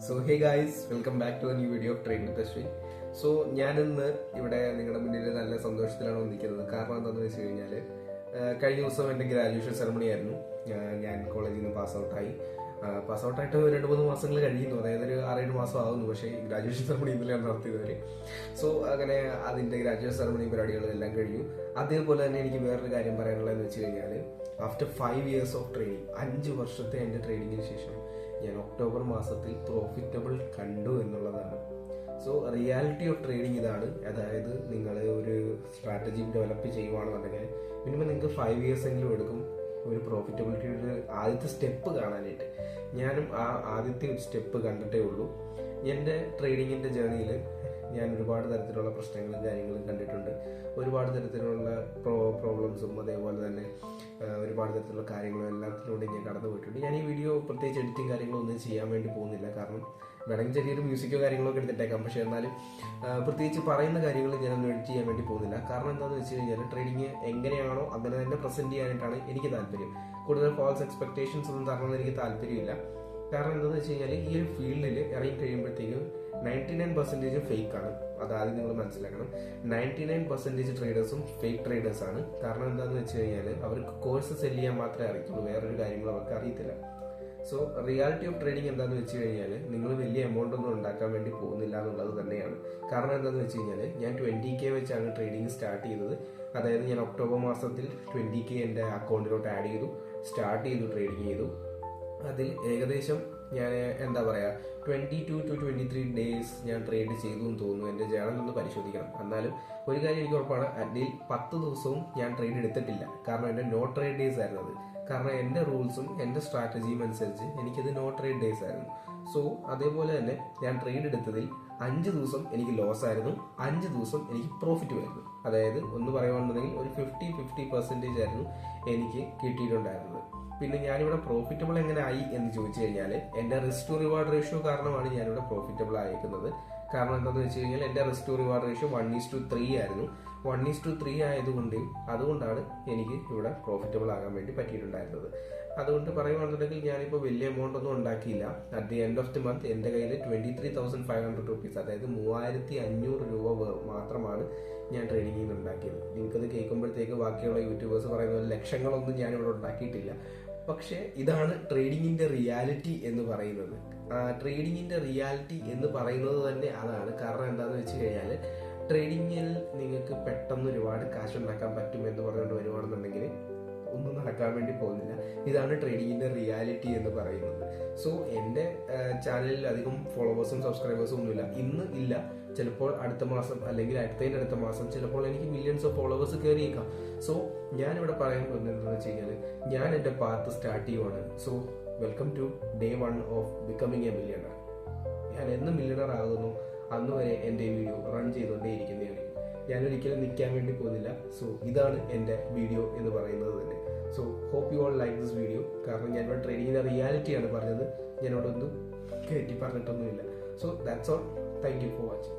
So hey guys, welcome back to a new video of train with Ashwin. So ഞാനിന്ന് ഇവിടെ നിങ്ങളുടെ മുന്നിൽ നല്ല സന്തോഷത്തിലാണ് വന്നിരിക്കുന്നത്. കാരണം എന്താണെന്ന് വെച്ച് കഴിഞ്ഞാൽ കഴിഞ്ഞ ദിവസം എൻ്റെ ഗ്രാജുവേഷൻ സെറമണി ആയിരുന്നു. ഞാൻ കോളേജിൽ നിന്ന് പാസ് ഔട്ടായിട്ട് 2-3 മാസങ്ങൾ കഴിയുന്നു, അതായത് ഒരു 6-7 മാസം ആകുന്നു. പക്ഷേ ഗ്രാജുവേഷൻ സെറമണി ഇന്നലെയാണ് നടത്തിയവർ. സോ അങ്ങനെ അതിൻ്റെ ഗ്രാജുവേഷൻ സെറമണി പരിപാടികളെല്ലാം കഴിഞ്ഞു. അതേപോലെ തന്നെ എനിക്ക് വേറൊരു കാര്യം പറയാനുള്ളതെന്ന് വെച്ച് കഴിഞ്ഞാൽ, ആഫ്റ്റർ 5 years ഓഫ് ട്രെയിനിങ്, 5 വർഷത്തെ എൻ്റെ ട്രെയിനിങ്ങിന് ശേഷം ഞാൻ ഒക്ടോബർ മാസത്തിൽ പ്രോഫിറ്റബിൾ കണ്ടു എന്നുള്ളതാണ്. സോ റിയാലിറ്റി ഓഫ് ട്രേഡിംഗ് ഇതാണ്. അതായത് നിങ്ങൾ ഒരു സ്ട്രാറ്റജി ഡെവലപ്പ് ചെയ്യുവാണെന്നുണ്ടെങ്കിൽ മിനിമം നിങ്ങൾക്ക് 5 years എങ്കിലും എടുക്കും ഒരു പ്രോഫിറ്റബിലിറ്റിയുടെ ആദ്യത്തെ സ്റ്റെപ്പ് കാണാനായിട്ട്. ഞാനും ആ ആദ്യത്തെ ഒരു സ്റ്റെപ്പ് കണ്ടിട്ടേ ഉള്ളൂ. എൻ്റെ ട്രേഡിങ്ങിൻ്റെ ജേർണിയിൽ ഞാൻ ഒരുപാട് തരത്തിലുള്ള പ്രശ്നങ്ങളും കാര്യങ്ങളും കണ്ടിട്ടുണ്ട്. ഒരുപാട് തരത്തിലുള്ള പ്രോബ്ലംസും അതേപോലെ തന്നെ ഒരുപാട് തരത്തിലുള്ള കാര്യങ്ങളും എല്ലാത്തിലൂടെ ഞാൻ കടന്നു പോയിട്ടുണ്ട്. ഞാൻ ഈ വീഡിയോ പ്രത്യേകിച്ച് എഡിറ്റിംഗ് കാര്യങ്ങളൊന്നും ചെയ്യാൻ വേണ്ടി പോകുന്നില്ല. കാരണം വേണമെങ്കിൽ ചെറിയൊരു മ്യൂസിക്കോ കാര്യങ്ങളൊക്കെ എടുത്തിട്ടേക്കാം. പക്ഷേ എന്നാലും പ്രത്യേകിച്ച് പറയുന്ന കാര്യങ്ങൾ ഞാനൊന്നും എഡിറ്റ് ചെയ്യാൻ വേണ്ടി പോകുന്നില്ല. കാരണം എന്താണെന്ന് വെച്ച് കഴിഞ്ഞാൽ ട്രേഡിങ് എങ്ങനെയാണോ അങ്ങനെ തന്നെ പ്രസന്റ് ചെയ്യാനായിട്ടാണ് എനിക്ക് താല്പര്യം. കൂടുതൽ ഫാൾസ് എക്സ്പെക്ടേഷൻസ് ഒന്നും തരണമെന്ന് എനിക്ക് താല്പര്യമില്ല. കാരണം എന്താണെന്ന് വെച്ച് കഴിഞ്ഞാൽ ഈ ഒരു ഫീൽഡിൽ ഇറങ്ങി കഴിയുമ്പോഴത്തേക്കും 99% ഫേക്ക് ആണ്. അതാദ്യം നിങ്ങൾ മനസ്സിലാക്കണം. 99% ട്രേഡേഴ്സും ഫേക്ക് ട്രേഡേഴ്സ് ആണ്. കാരണം എന്താണെന്ന് വെച്ച് കഴിഞ്ഞാൽ അവർക്ക് കോഴ്സ് സെല് ചെയ്യാൻ മാത്രമേ അറിയത്തുള്ളൂ, വേറൊരു കാര്യങ്ങളും അവർക്ക് അറിയത്തില്ല. സോ റിയാലിറ്റി ഓഫ് ട്രേഡിംഗ് എന്താണെന്ന് വെച്ച് കഴിഞ്ഞാൽ നിങ്ങൾ വലിയ എമൗണ്ട് ഒന്നും ഉണ്ടാക്കാൻ വേണ്ടി പോകുന്നില്ല എന്നുള്ളത് തന്നെയാണ്. കാരണം എന്താണെന്ന് വെച്ച് കഴിഞ്ഞാൽ ഞാൻ 20K വെച്ചാണ് ട്രേഡിംഗ് സ്റ്റാർട്ട് ചെയ്തത്. അതായത് ഞാൻ ഒക്ടോബർ മാസത്തിൽ 20K എൻ്റെ അക്കൗണ്ടിലോട്ട് ആഡ് ചെയ്തു, സ്റ്റാർട്ട് ചെയ്തു, ട്രേഡിങ് ചെയ്തു. അതിൽ ഏകദേശം ഞാൻ 22 to 23 ഡേയ്സ് ഞാൻ ട്രേഡ് ചെയ്തു എന്ന് തോന്നുന്നു. എൻ്റെ ജേണലൊന്ന് പരിശോധിക്കണം. എന്നാലും ഒരു കാര്യം എനിക്ക് ഉറപ്പാണ്, അതിൽ 10 ദിവസവും ഞാൻ ട്രേഡ് എടുത്തിട്ടില്ല. കാരണം എൻ്റെ നോ ട്രേഡ് ഡേയ്സ് ആയിരുന്നു അത്. കാരണം എൻ്റെ റൂൾസും എൻ്റെ സ്ട്രാറ്റജിയും അനുസരിച്ച് എനിക്കത് നോ ട്രേഡ് ഡേയ്സ് ആയിരുന്നു. സോ അതേപോലെ തന്നെ ഞാൻ ട്രേഡ് എടുത്തതിൽ 5 ദിവസം എനിക്ക് ലോസ് ആയിരുന്നു, 5 ദിവസം എനിക്ക് പ്രോഫിറ്റ് ആയിരുന്നു. അതായത് ഒന്ന് പറയുകയാണെന്നുണ്ടെങ്കിൽ ഒരു 50-50% ആയിരുന്നു എനിക്ക് കിട്ടിയിട്ടുണ്ടായിരുന്നത്. പിന്നെ ഞാനിവിടെ പ്രോഫിറ്റബിൾ എങ്ങനെ ആയി എന്ന് ചോദിച്ചു കഴിഞ്ഞാൽ എൻ്റെ റിസ്ക് ടു റിവാർഡ് റേഷ്യോ കാരണമാണ് ഞാനിവിടെ പ്രോഫിറ്റബിൾ ആയേക്കുന്നത്. കാരണം എന്താണെന്ന് വെച്ച് കഴിഞ്ഞാൽ എൻ്റെ റിസ്ക് ടു റിവാർഡ് റേഷ്യോ 1:3 ആയിരുന്നു. 1:3 അതുകൊണ്ടാണ് എനിക്ക് ഇവിടെ പ്രോഫിറ്റബിൾ ആകാൻ വേണ്ടി പറ്റിയിട്ടുണ്ടായിരുന്നത്. അതുകൊണ്ട് പറയുകയാണെന്നുണ്ടെങ്കിൽ ഞാനിപ്പോൾ വലിയ എമൗണ്ട് ഒന്നും ഉണ്ടാക്കിയില്ല. At the end of the month എൻ്റെ കയ്യിൽ 23,500 rupees, അതായത് 3,500 രൂപ മാത്രമാണ് ഞാൻ ട്രേഡിങ്ങിൽ നിന്ന് ഉണ്ടാക്കിയത്. നിങ്ങൾക്കത് കേൾക്കുമ്പോഴത്തേക്ക് ബാക്കിയുള്ള യൂട്യൂബേഴ്സ് പറയുന്ന പോലെ ലക്ഷങ്ങളൊന്നും ഞാനിവിടെ ഉണ്ടാക്കിയിട്ടില്ല. പക്ഷേ ഇതാണ് ട്രേഡിങ്ങിന്റെ റിയാലിറ്റി എന്ന് പറയുന്നത്. ട്രേഡിങ്ങിന്റെ റിയാലിറ്റി എന്ന് പറയുന്നത് തന്നെ അതാണ്. കാരണം എന്താണെന്ന് വെച്ച് കഴിഞ്ഞാൽ ട്രേഡിങ്ങിൽ നിങ്ങൾക്ക് പെട്ടെന്ന് ഒരുപാട് കാശ് ഉണ്ടാക്കാൻ പറ്റും എന്ന് പറഞ്ഞുകൊണ്ട് വരുവാണെന്നുണ്ടെങ്കിൽ ഒന്നും നടക്കാൻ വേണ്ടി പോകുന്നില്ല. ഇതാണ് ട്രേഡിങ്ങിന്റെ റിയാലിറ്റി എന്ന് പറയുന്നത്. സോ എൻ്റെ ചാനലിൽ അധികം ഫോളോവേഴ്സും സബ്സ്ക്രൈബേഴ്സും ഒന്നുമില്ല. ഇന്ന് ഇല്ല, ചിലപ്പോൾ അടുത്ത മാസം അല്ലെങ്കിൽ അടുത്ത മാസം ചിലപ്പോൾ എനിക്ക് മില്യൺസ് ഓഫ് ഫോളോവേഴ്സ് കയറിയേക്കാം. സോ ഞാനിവിടെ പറയാൻ പോകുന്നത് എന്താണെന്ന് വെച്ച് കഴിഞ്ഞാൽ ഞാൻ എൻ്റെ പാത്ത് സ്റ്റാർട്ട് ചെയ്യുവാണ്. So welcome to day 1 of becoming a millionaire. ഞാൻ എന്ന് മില്യണർ ആകുന്നു അന്ന് വരെ എൻ്റെ വീഡിയോ റൺ ചെയ്തുകൊണ്ടേ ഇരിക്കുന്നതായിരിക്കും. ഞാനൊരിക്കലും നിൽക്കാൻ വേണ്ടി പോകുന്നില്ല. സോ ഇതാണ് എൻ്റെ വീഡിയോ എന്ന് പറയുന്നത് തന്നെ. So hope you all like this video. കാരണം ഞാനിവിടെ ട്രേഡിങ്ങിൻ്റെ റിയാലിറ്റിയാണ് പറഞ്ഞത്, ഞാനിവിടെ ഒന്നും കയറ്റി പറഞ്ഞിട്ടൊന്നുമില്ല. So that's all. Thank you for watching.